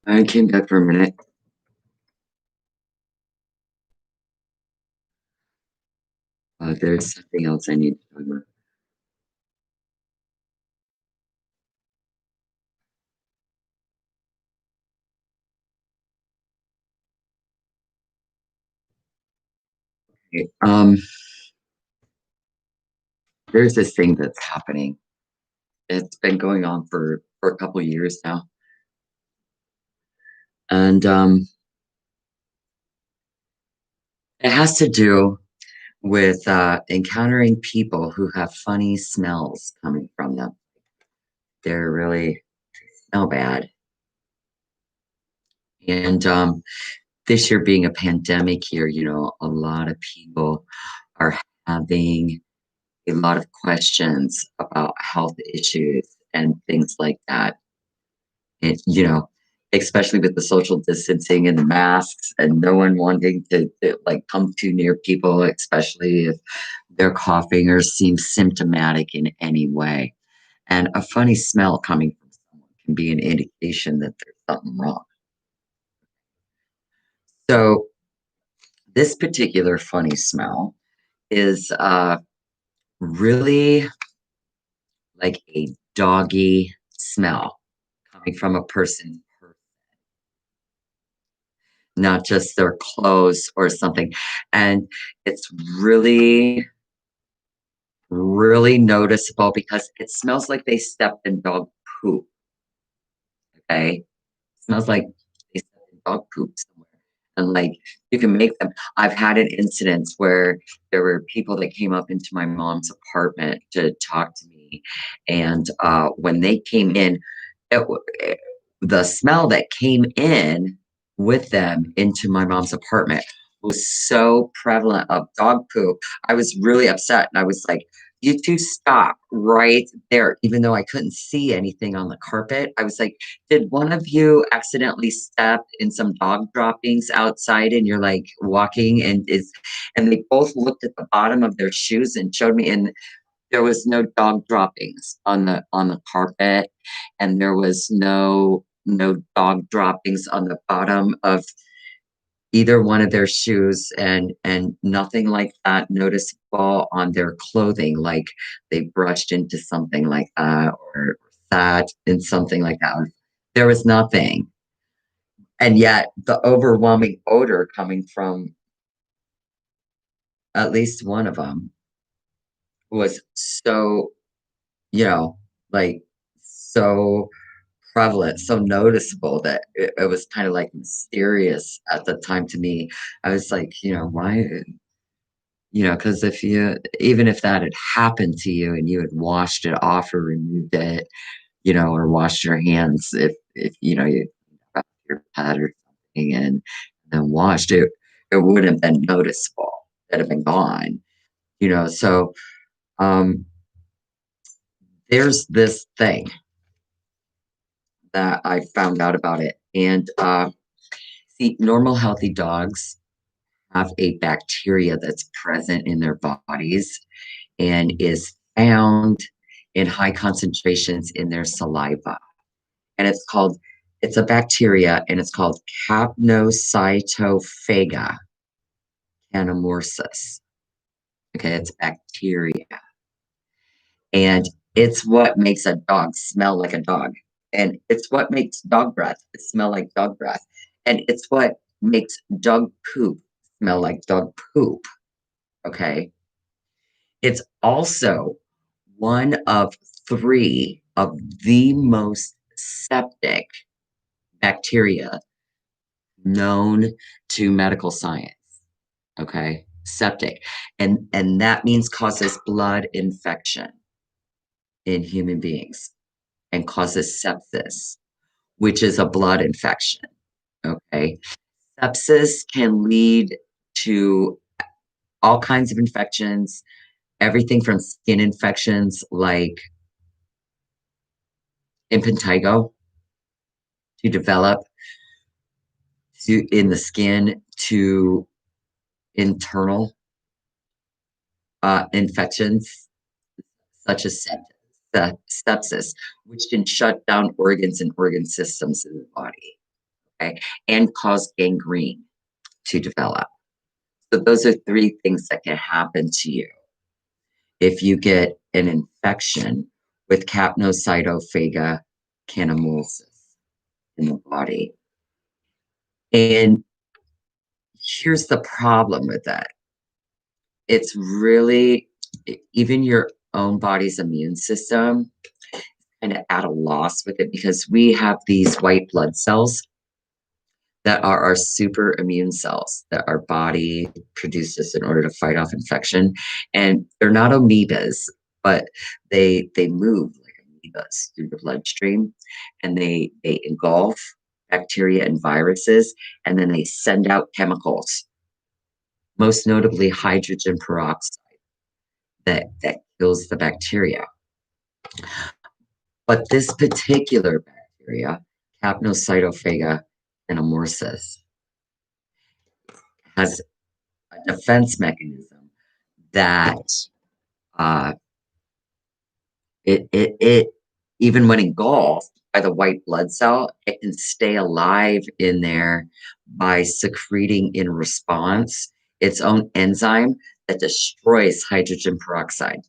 I came back for a minute. There's something else I need to talk about. Okay, there's this thing that's happening. It's been going on for a couple years now, and it has to do with encountering people who have funny smells coming from them. They're really smell bad, and this year being a pandemic year, a lot of people are having a lot of questions about health issues and things like that. And, especially with the social distancing and the masks and no one wanting to like come too near people, especially if they're coughing or seem symptomatic in any way. And a funny smell coming from someone can be an indication that there's something wrong. So this particular funny smell is really like a doggy smell coming from a person, not just their clothes or something. And it's really, really noticeable because it smells like they stepped in dog poop. Okay. Smells like they stepped in dog poop somewhere. And like you can make them. I've had an incident where there were people that came up into my mom's apartment to talk to me. And when they came in, the smell that came in with them into my mom's apartment was so prevalent of dog poop. I was really upset and I was like, you two stop right there, even though I couldn't see anything on the carpet. I was like, did one of you accidentally step in some dog droppings outside and you're like walking and they both looked at the bottom of their shoes and showed me and there was no dog droppings on the carpet, and there was no dog droppings on the bottom of either one of their shoes and nothing like that noticeable on their clothing, like they brushed into something like that or sat in something like that. There was nothing. And yet the overwhelming odor coming from at least one of them was so, you know, like so prevalent, so noticeable that it was kind of like mysterious at the time to me. I was like, why, because if you, even if that had happened to you and you had washed it off or removed it, or washed your hands, if, you got your pet or something and then washed it, it would have been noticeable. It'd have been gone, so, um, there's this thing that I found out about it. And see, normal healthy dogs have a bacteria that's present in their bodies and is found in high concentrations in their saliva. And it's a bacteria and it's called Capnocytophaga anamorphosis. Okay, it's bacteria. And it's what makes a dog smell like a dog. And it's what makes dog breath smell like dog breath. And it's what makes dog poop smell like dog poop. Okay. It's also one of three of the most septic bacteria known to medical science. Okay. Septic. And that means causes blood infection in human beings and causes sepsis, which is a blood infection. Okay. Sepsis can lead to all kinds of infections, everything from skin infections like impetigo to develop to in the skin to internal infections such as sepsis, which can shut down organs and organ systems in the body. okay, and cause gangrene to develop. So those are 3 things that can happen to you if you get an infection with Capnocytophaga canamulsis in the body. And here's the problem with that. It's really even your own body's immune system kinda at a loss with it because we have these white blood cells that are our super immune cells that our body produces in order to fight off infection, and they're not amoebas, but they move like amoebas through the bloodstream, and they engulf bacteria and viruses, and then they send out chemicals, most notably hydrogen peroxide that kills the bacteria. But this particular bacteria, Capnocytophaga anamorphosis, has a defense mechanism that uh, it even when engulfed by the white blood cell, it can stay alive in there by secreting in response its own enzyme that destroys hydrogen peroxide.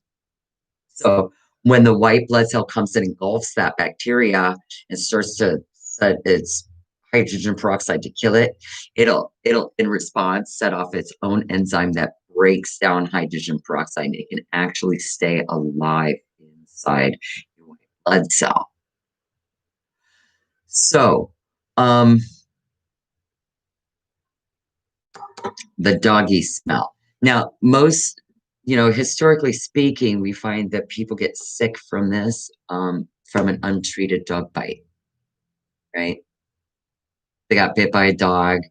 So when the white blood cell comes and engulfs that bacteria and starts to set its hydrogen peroxide to kill it, it'll in response set off its own enzyme that breaks down hydrogen peroxide. It can actually stay alive inside your white blood cell. So, um, the doggy smell. Now, historically speaking, we find that people get sick from this from an untreated dog bite, right? They got bit by a dog.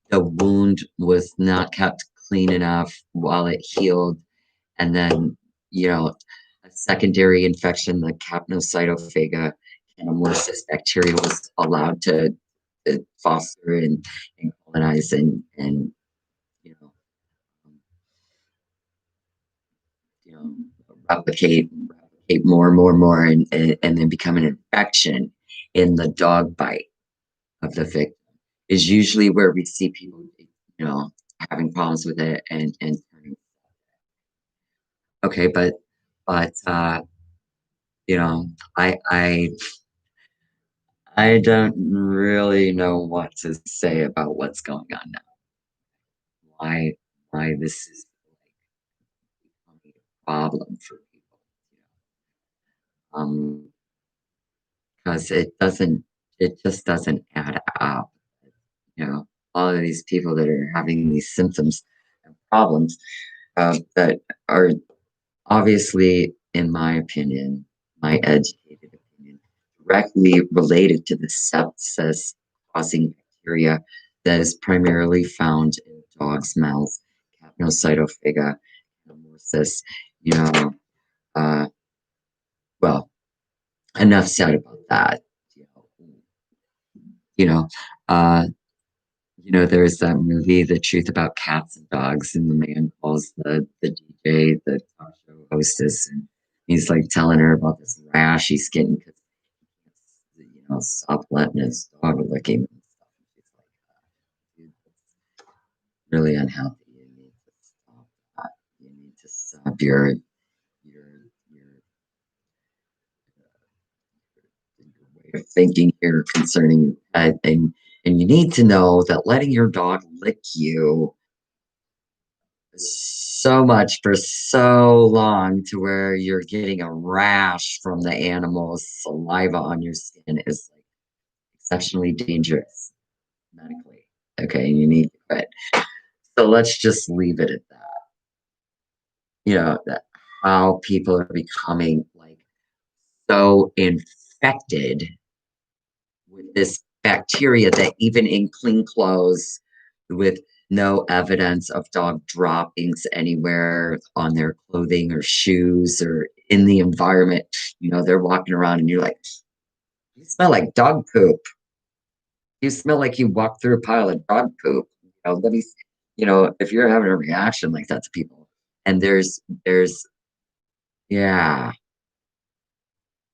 The wound was not kept clean enough while it healed. And then, a secondary infection, the Capnocytophaga anamorphosis bacteria was allowed to foster and colonize and you know, you know, replicate more and more and more and then become an infection in the dog bite of the victim is usually where we see people, having problems with it and turning. Okay, but you know, I don't really know what to say about what's going on now. Why why this is like becoming a problem for people, Um, because it just doesn't add up. You know, all of these people that are having these symptoms and problems that are obviously, in my opinion, my educated opinion, directly related to the sepsis causing bacteria that is primarily found in dogs' mouths, Capnocytophaga amorphosis. You know, uh, well, enough said about that. You know, you know, uh, there's that movie, The Truth About Cats and Dogs, and the man calls the DJ, the talk show hostess, and he's like telling her about this rash he's getting because stop letting his dog lick him and stuff. And she's like, dude, that's really unhealthy. You need to stop that. You need to stop your way of thinking here concerning your pet, and you need to know that letting your dog lick you so much for so long to where you're getting a rash from the animal's saliva on your skin is like exceptionally dangerous medically. Okay, and you need to quit. So let's just leave it at that. That how people are becoming like so infected with this bacteria that even in clean clothes with no evidence of dog droppings anywhere on their clothing or shoes or in the environment, they're walking around and you're like, you smell like dog poop. You smell like you walked through a pile of dog poop. Let me, if you're having a reaction like that to people, and yeah,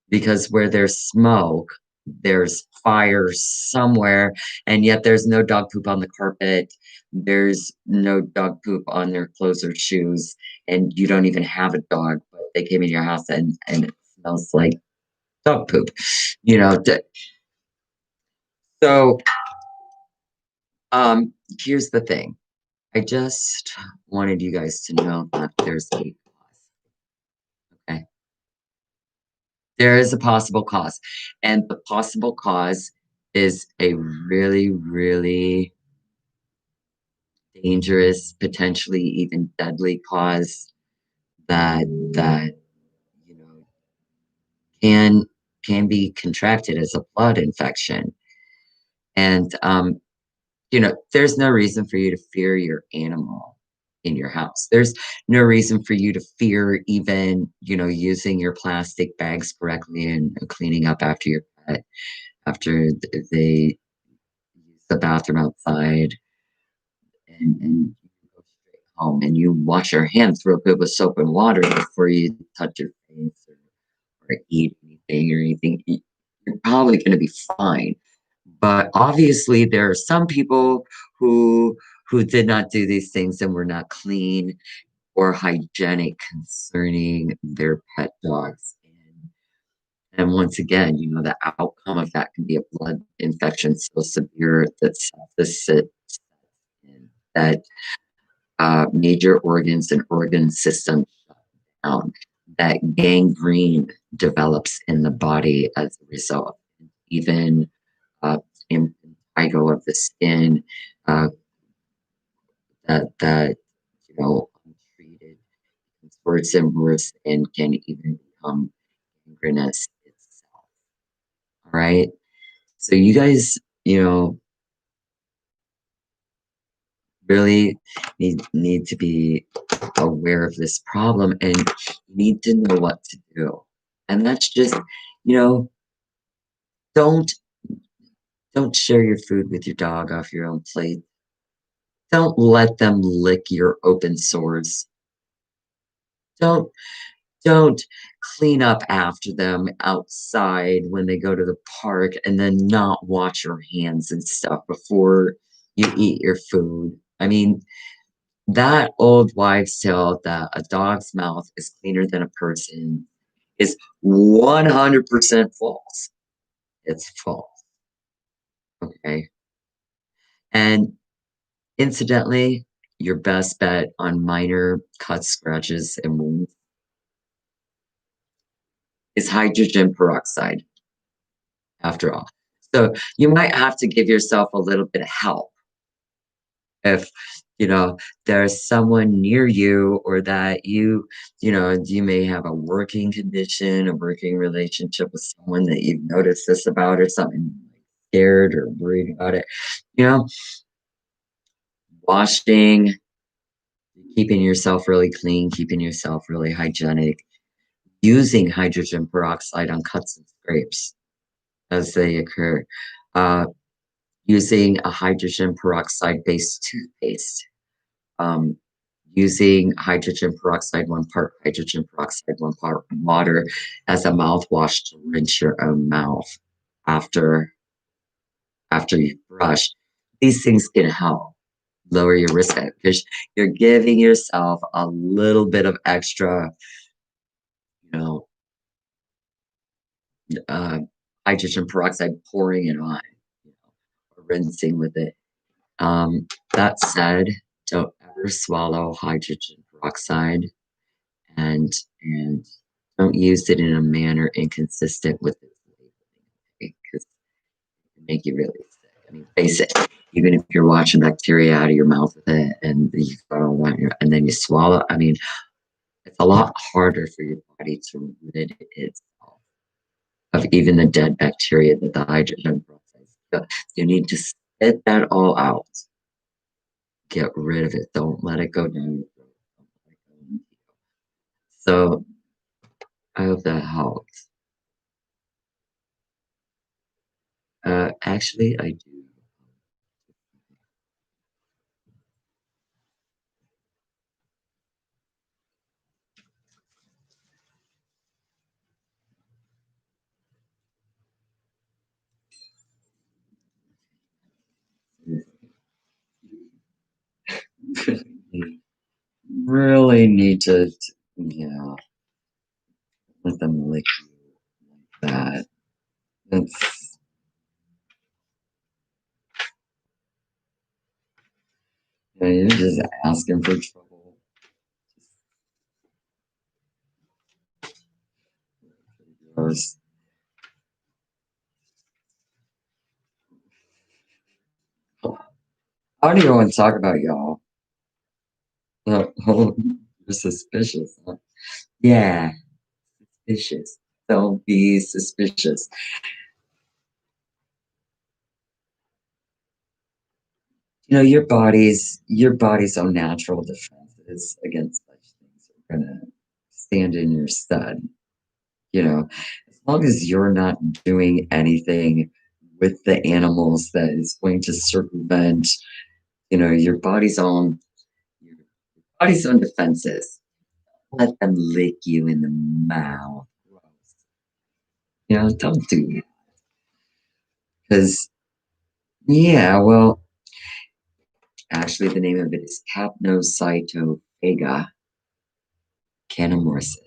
because where there's smoke, there's fire somewhere, and yet there's no dog poop on the carpet. There's no dog poop on their clothes or shoes, and you don't even have a dog, but they came in your house and it smells like dog poop. You know, so here's the thing. I just wanted you guys to know that there's a cause. Okay. There is a possible cause. And the possible cause is a really, really dangerous, potentially even deadly cause that you know can can be contracted as a blood infection. And there's no reason for you to fear your animal in your house. There's no reason for you to fear even, using your plastic bags correctly and cleaning up after your pet, after they use the bathroom outside, and you go straight home and you wash your hands real good with soap and water before you touch your face or eat anything or anything. You're probably going to be fine. But obviously, there are some people who did not do these things and were not clean or hygienic concerning their pet dogs. And once again, the outcome of that can be a blood infection so severe that sepsis sits in, that major organs and organ systems shut down, that gangrene develops in the body as a result. Even uh, impetigo of the skin, uh, that untreated gets worse and worse and can even become gangrenous itself. All right. So you guys, really need to be aware of this problem, and you need to know what to do. And that's just, you know, don't don't share your food with your dog off your own plate. Don't let them lick your open sores. Don't don't clean up after them outside when they go to the park and then not wash your hands and stuff before you eat your food. I mean, that old wives' tale that a dog's mouth is cleaner than a person is 100% false. It's false. Okay. And incidentally, your best bet on minor cuts, scratches, and wounds is hydrogen peroxide, after all. So you might have to give yourself a little bit of help if there's someone near you, or that you may have a working condition, a working relationship with someone that you've noticed this about, or something, like scared or worried about it. you know Washing, keeping yourself really clean, keeping yourself really hygienic, using hydrogen peroxide on cuts and scrapes as they occur, uh, using a hydrogen peroxide based toothpaste, um, using hydrogen peroxide, 1 part hydrogen peroxide, 1 part water, as a mouthwash to rinse your own mouth after you brush. These things can help lower your risk because you're giving yourself a little bit of extra, you know, uh, hydrogen peroxide, pouring it on, or rinsing with it. That said, don't ever swallow hydrogen peroxide, and and don't use it in a manner inconsistent with its labeling, because it can make you really sick. I mean, face it, even if you're washing bacteria out of your mouth with it, and you go and then you swallow, I mean, it's a lot harder for your body to rid itself of even the dead bacteria that the hydrogen peroxide. So you need to spit that all out. Get rid of it. Don't let it go down your throat. Don't let it go into you. So I hope that helps. Actually, I do. need to, yeah, let them lick you like that. That's, you're just asking for trouble. Gross. I don't even want to talk about y'all. Oh, you're suspicious, huh? Yeah, suspicious. Don't be suspicious. Your body's own natural defenses against such things are gonna stand in your stead. As long as you're not doing anything with the animals that is going to circumvent, your body's own defenses. Let them lick you in the mouth. Gross. Don't do it. Because, yeah, well, actually, the name of it is Capnocytophaga canamorsis.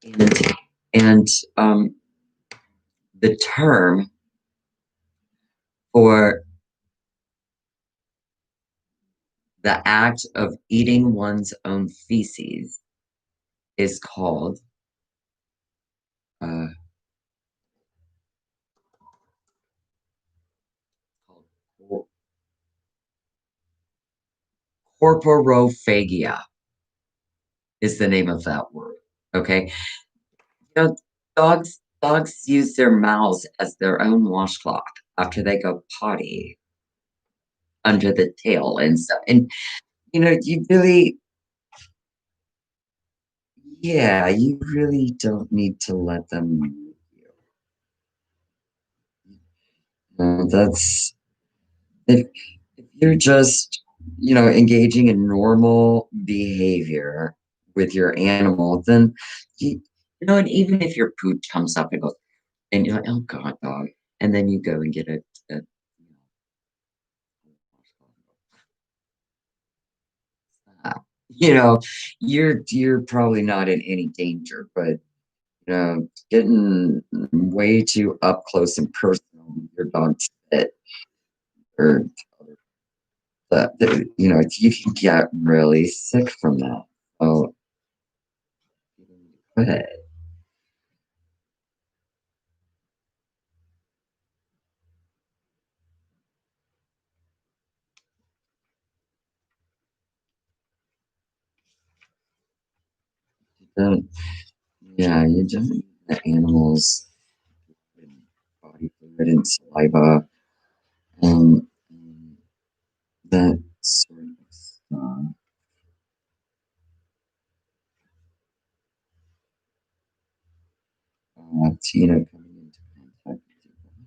And, and the term for the act of eating one's own feces is uh, called corporophagia is the name of that word. Okay. Dogs use their mouths as their own washcloth after they go potty under the tail and stuff. And you really, yeah, you really don't need to let them move you. That's if you're just, engaging in normal behavior with your animal, then and even if your pooch comes up and goes, and you're like, oh God, dog, and then you go and get a uh, you know, you're probably not in any danger, but getting way too up close and personal with your dog's spit or you can get really sick from that. Oh, go ahead. You don't, yeah, you don't need the animals and body fluid and saliva and that sort of stuff. Coming into contact with your body.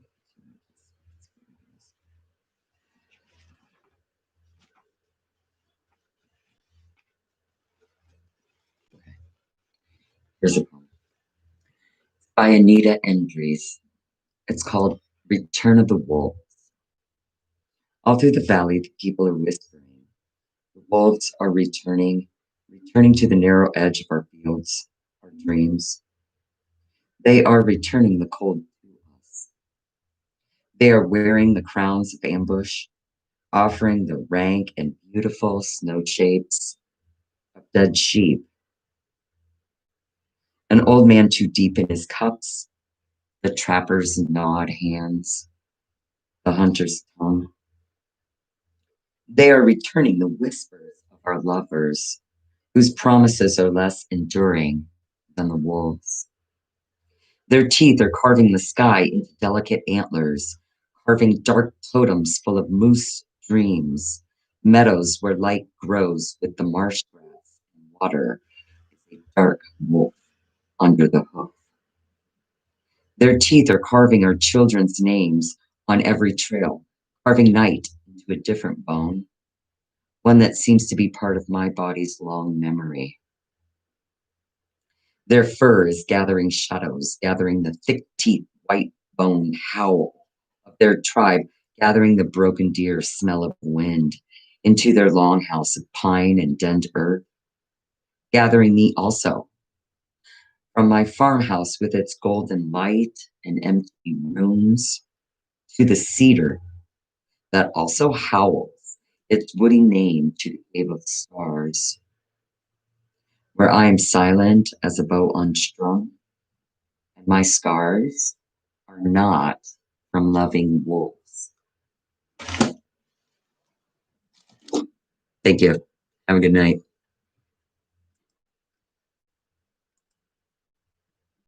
Okay, here's a poem by Anita Endries. It's called Return of the Wolves. All through the valley, the people are whispering. The wolves are returning to the narrow edge of our fields, our dreams. They are returning the cold to us. They are wearing the crowns of ambush, offering the rank and beautiful snow shapes of dead sheep. An old man too deep in his cups, the trapper's gnawed hands, the hunter's tongue. They are returning the whispers of our lovers, whose promises are less enduring than the wolves. Their teeth are carving the sky into delicate antlers, carving dark totems full of moose dreams, meadows where light grows with the marsh grass and water is a dark wolf under the hoof. Their teeth are carving our children's names on every trail, carving night into a different bone, one that seems to be part of my body's long memory. Their fur is gathering shadows, gathering the thick teeth, white bone howl of their tribe, gathering the broken deer smell of wind, into their longhouse of pine and denned earth, gathering me also from my farmhouse with its golden light and empty rooms to the cedar that also howls its woody name to the cave of stars, where I am silent as a bow unstrung, and my scars are not from loving wolves. Thank you. Have a good night.